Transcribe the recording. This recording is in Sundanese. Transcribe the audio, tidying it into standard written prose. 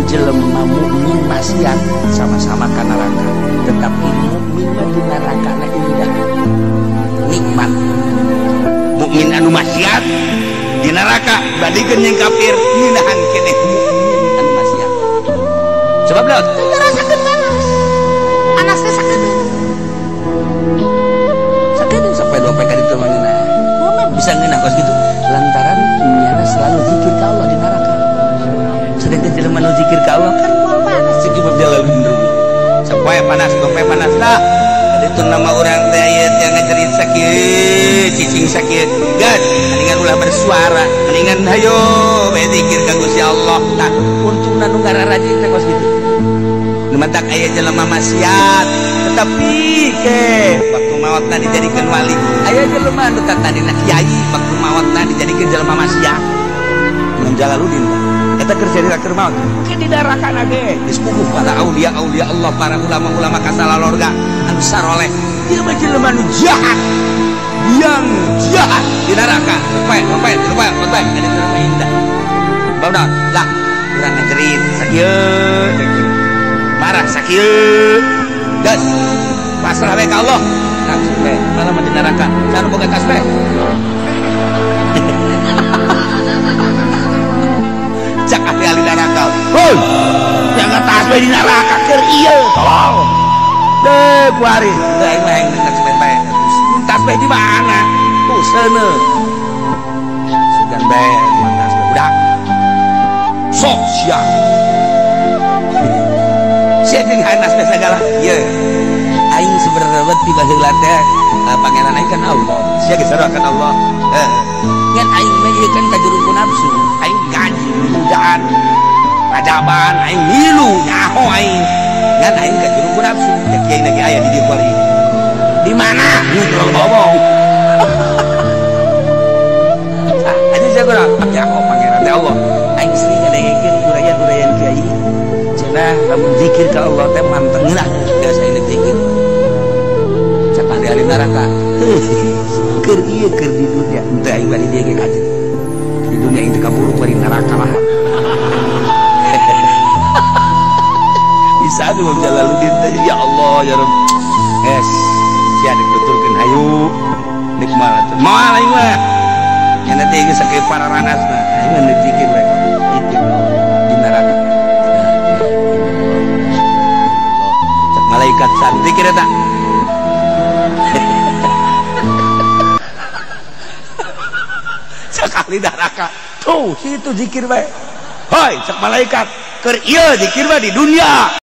jelema mukmin maksiat sama-sama ka neraka, tetapi mukmin di neraka na indah nikmat. Mukmin anu maksiat di neraka bandingkeun yang kafir nginahan keneh mukmin anu maksiat. Sebab laut rasakeun panas. Panasna sakedeung. Sakedeung sampai dope ka ditu manehna. Kumaha bisa ngeunah kos gitu? Lantaran nyana selalu zikir ka Allah di neraka. Sedangkan jelema nu zikir ka Allah kan moal panas cek Imam Jalaluddin Rumi. Sapoe panas, dope panas dah. Itu nama orang teh aya yang ngajarin sakieu, cicing sakieu. Gas, mendingan ulah bersuara, mendingan hayo bae zikir ka Gusti Allah. Tah, untungna nu ngararajin teh kos gitu. Nu matak aya jelema maksiat, tetapi ke waktu maotna dijadikeun wali. Aya jelema nu tatadina kiai, waktu maotna dijadikeun jelema maksiat. Imam Jalaluddin eta keur cerita keur maot. Ke di neraka ge dispuguh para aulia Allah, para ulama-ulama kasalalorga anu saroleh. Jelema-jelema nu jahat yang jahat di neraka. Rupai jadi terima indah. Bauna lah urang ngajerit sakieu. Marah sakieu. Gas. Pasrah we ka Allah. Langsung teh malah di neraka. Cara boga tasbih. Cak ahli neraka. Hoi. Jangan tasbih di neraka keur ieu. Tolong. Deh kuari. Teu aing mah aing tasbih bae. Tasbih di mana? Tuh seuneu. Sugan bae tasbih budak. Sok sia. Sia jeung hanas bae sagala. Ieu. Aing sebenarnya ti baheula teh pangeran aing kan Allah. Sia geus sareng Allah. Ngan aing mah ieu kan kajurung nafsu. Aing gaji mudaan padaban aing milu nyaho aing ngan aing kajurung nafsu. Ya kiai lagi aya di dieu kuari. Di mana? Ngobrol ngomong. Aja jago lah. Nyaho pangeran teh Allah. Aing sering ngadengekeun urayan-urayan kiai. Cenah lamun zikir ka Allah teh manteng lah. Geus aing zikir. Cak ahli neraka. Keur ieu keur di dunia teu aing bari dieu ge kaji. Di dunia itu kaburu bari neraka lah. Bisa tuh Imam Jalaluddin teh ya Allah ya Rabb. Yes, sia dituturkeun hayu nikmat. Moal aing mah. Nya teh geus sakieu pararanasna. Aing mah zikir we. Zikir di neraka. Cak malaikat san zikir eta. Sekali neraka tuh situ zikir bae. Hoi cek malaikat keur ieu zikir bae di dunia.